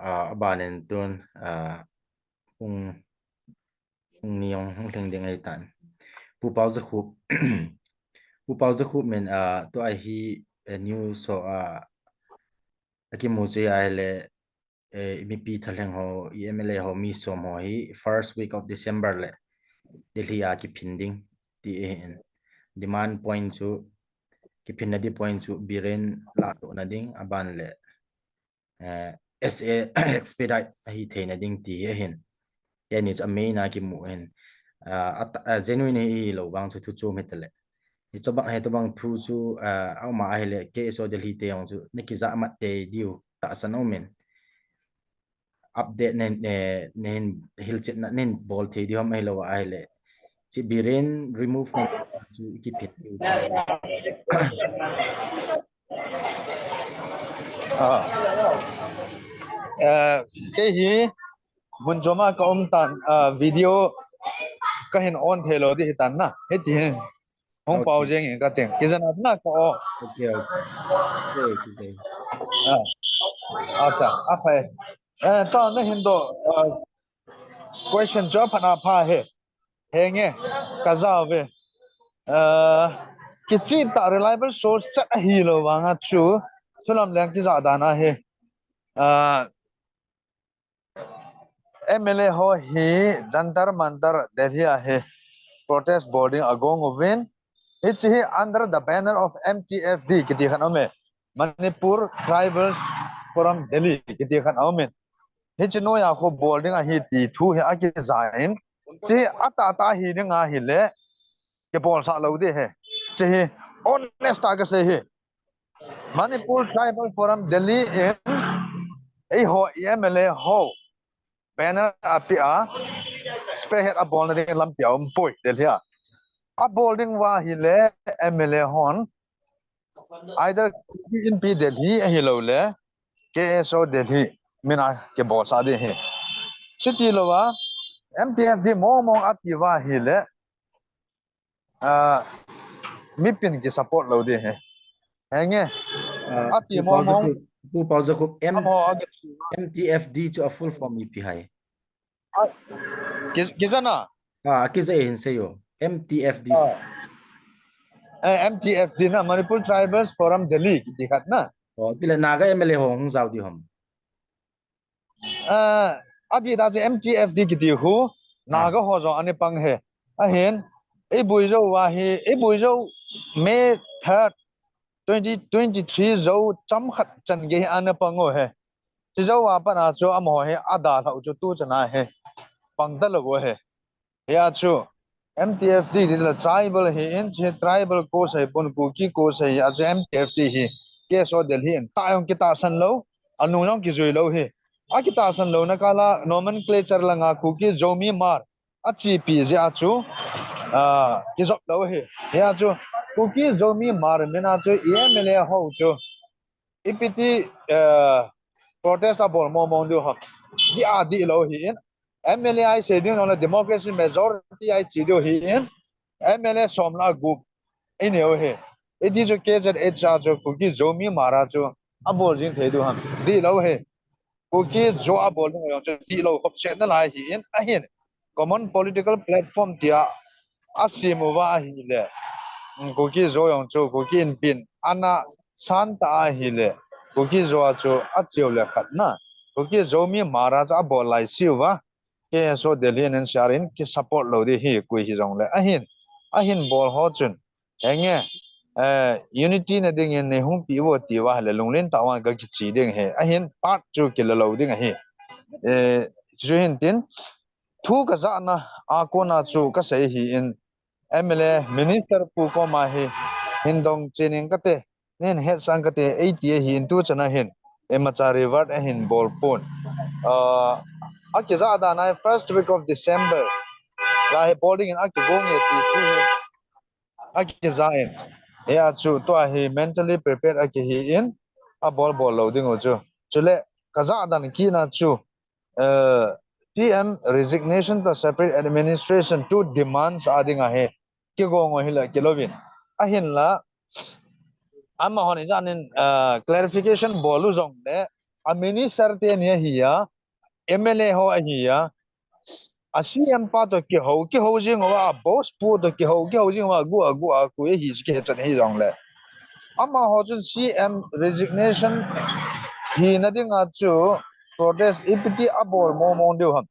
abanin tun ung niong hling ding ai tan pu Paojakhup pu Paojakhup men to ai hi new so aki mu che ai le MP thaleng ho MLA ho mi som ho hi first week of December le Delhi a ki phinding ti en demand point chu ki phinna di point chu biren la to na ding aban le SA expedite hi theina ding ti hen yani it's a main a ki mu hen genuine hi lo bang chu thu chu metale hi chobang he to bang thu chu au ma hele KSO-Delhi te ong chu nikiza mat te diu ta sanomen update nen hilchet na nen ball the di hom ai lo ai le chi biren remove nen chu ki phet chu cái hi bun joma ka tan video ka hin on thelo di tan na he ti hong pao okay jeng ka teng ki jana na ko okay okay ki sei acha a phai ta na hin do question jo phana pha he nge ka za ve ki chi ta reliable source chat a hi lo wa nga chu sulam lang ki za da na he MLA ho hi jantar mantar Delhi a he protest boarding agong win it's he under the banner of MTFD kiti khan ome Manipur Tribal Forum Delhi kiti khan ome it's no ya ko boarding a hi ti thu he a ki zain chi ata ta hi ne nga hi le ke bol sa lo de he chi honest ta ka se he Manipur Tribal Forum Delhi in ei ho MLA ho banner apia spearhead a bol na ding lam piao poi Delhi a boarding wa hi le MLA hon either in P Delhi hi lo le KSO Delhi mina ke bol sa de he chiti lo wa MPFD mo ati wa hi le mi pin ki support lo de he henge ati pu Paojakhup mo age MTFD chu a full form EP hai kizana ki sei hin sei yo MTFD MTFD na Manipur Tribals Forum Delhi dikhat na tile naga MLA ho hong zau di hom adi da MTFD ki di hu naga ho zo ani pang he a hen e buizo wa he e buizo May 3rd 2023 zo cham khat chan ge an pango he chi zo wa pa na cho amo he ada thau chu tu chana he pang da lo he ya chu MTFD di la tribal he in che tribal ko sai pon kuki ko sai ya chu MTFD he KSO-Delhi en ta yong ki ta san lo anu yong ki zui lo he a ki ta san lo na kala nomenclature la nga kuki zomi mar a chi pi je a chu ki zok lo he ya chu kuki zomi mar mena chu MLA ho chu ipiti protest abol mo ndu ha di a di lo hi in MLA I say din on a democracy majority I chi do hi in MLA somla group in yo he it is okay that HR jo kuki zomi mara chu abol jin the du ha di lo he kuki jo abol no yo di lo khop set na lai hi in a hin common political platform tia asimu wa hi le kuki zo yong chu kuki in pin ana santa hi le kuki zo chu a chiu le khat na kuki zomi mara cha abol lai siwa KSO-Delhi&NCR in ki support lo di hi kui hi jong le ahin bol ho chun henge unity na ding in ne hung pi wo ti wa le lunglen ta wa ga ki chi ding he ahin part chu ki lo ding hi chu hin tin thu ka za na a ko na chu ka sei hi in MLA minister pu ko ma hi hindong chening ka te nen het sang ka te 80 hi in tu chana hin emacha river ahin bol pon akiza da na first week of December la he boarding in akibong ye ti tu akiza in ya chu to he mentally prepared akihi in a bol loading o chu chule kaza da ki na chu TM resignation to separate administration two demands ading a he ki go ngo hila kilovin ahin la amma honi janin clarification bolu jong de a minister te ne hi ya MLA ho a hi ya a CM pa to ki ho jing wa boss pu to ki ho jing wa gu a ku hi ki chan hi rong le ama ho chu CM resignation hi na ding a chu protest ipti abol mo deu ham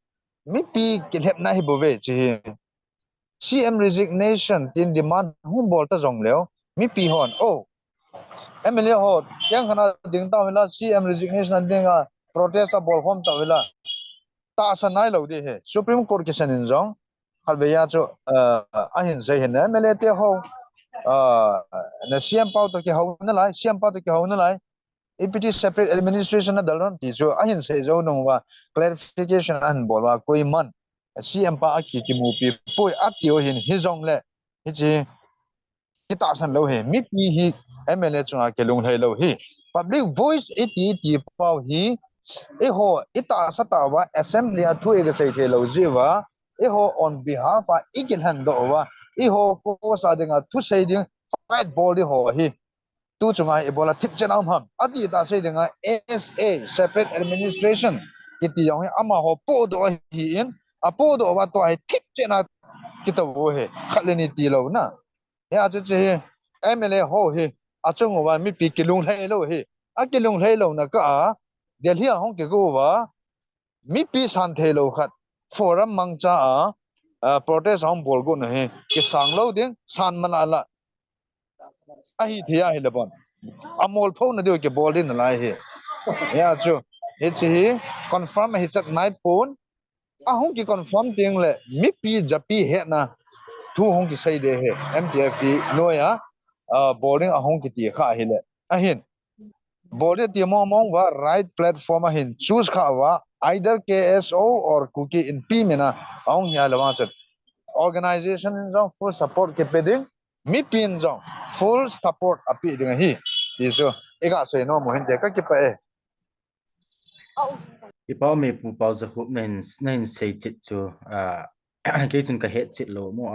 mi pi ki lep na hi bo ve chi CM resignation tin demand hum bol ta jong leo mi pi hon oh MLA ho yang khana ding ta wala CM resignation ding a protest abol hom ta wala ta sa nai lo de he Supreme Court ki sanin jong hal be ya chu a hin sai hin MLA te ho na CM pau to ki ho na lai CM pau to ki ho na lai APT separate administration na dalon ti chu a hin sai zo nong wa clarification an bolwa koi man CM pa aki ki mu pi poi atio hin hi jong le hi chi ki ta san lo he mi pi hi MLA chunga ke lung hai lo hi public voice iti pau hi e ho ita sata wa assembly athu e ga sai the lo ji wa e ho on behalf a igin han do wa e ho ko sa de nga thu sai ding fight ball di ho hi tu chunga e bola thip chenam ham adi ta sai de nga SA separate administration kiti yong ama ho po do hi in a po do wa to ai thip chena kita wo he khaleni ti lo na ya chu che MLA ho he a chung wa mi pi kilung thai lo he a kilung thai lo na ka Delhi hong ke go wa mi pi san the lo khat forum mangcha a protest hong bol go na he ke sang lo ding san manala a hi thia hi le bon amol pho na de ke bol din la he ya chu he chi confirm hi chak nai pon a hong ki confirm ting le mi pi japi he na thu hong ki sai de he MTF ki no ya boarding a hong ki ti kha hi le a hin boarding ti mo wa right platform a hin choose kha wa either KSO or kuki in P mena aung ya lawa chat organization in full support ke peding mi pin jong full support api ding hi ti so ega se no mo hin de ka ki pa e Ipao me pu pao za khup nen sei chit chu ke chun ka het chit lo mo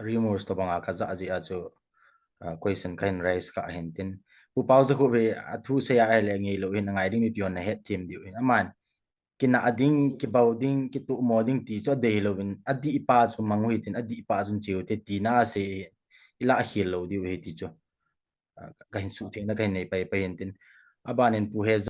remorse to banga ka za ji a chu question kain raise ka hen tin pu pao za khup be athu se ya le ngi lo hin ngai ding ni pion na het team di in aman kina ading ki bauding ki tu moding ti cho de lo bin adi ipa chu mangui tin adi ipa chun chiu te ti na se ila hil lo di we ti chu ka hin su te na kai nei pai pai hen tin abanen pu he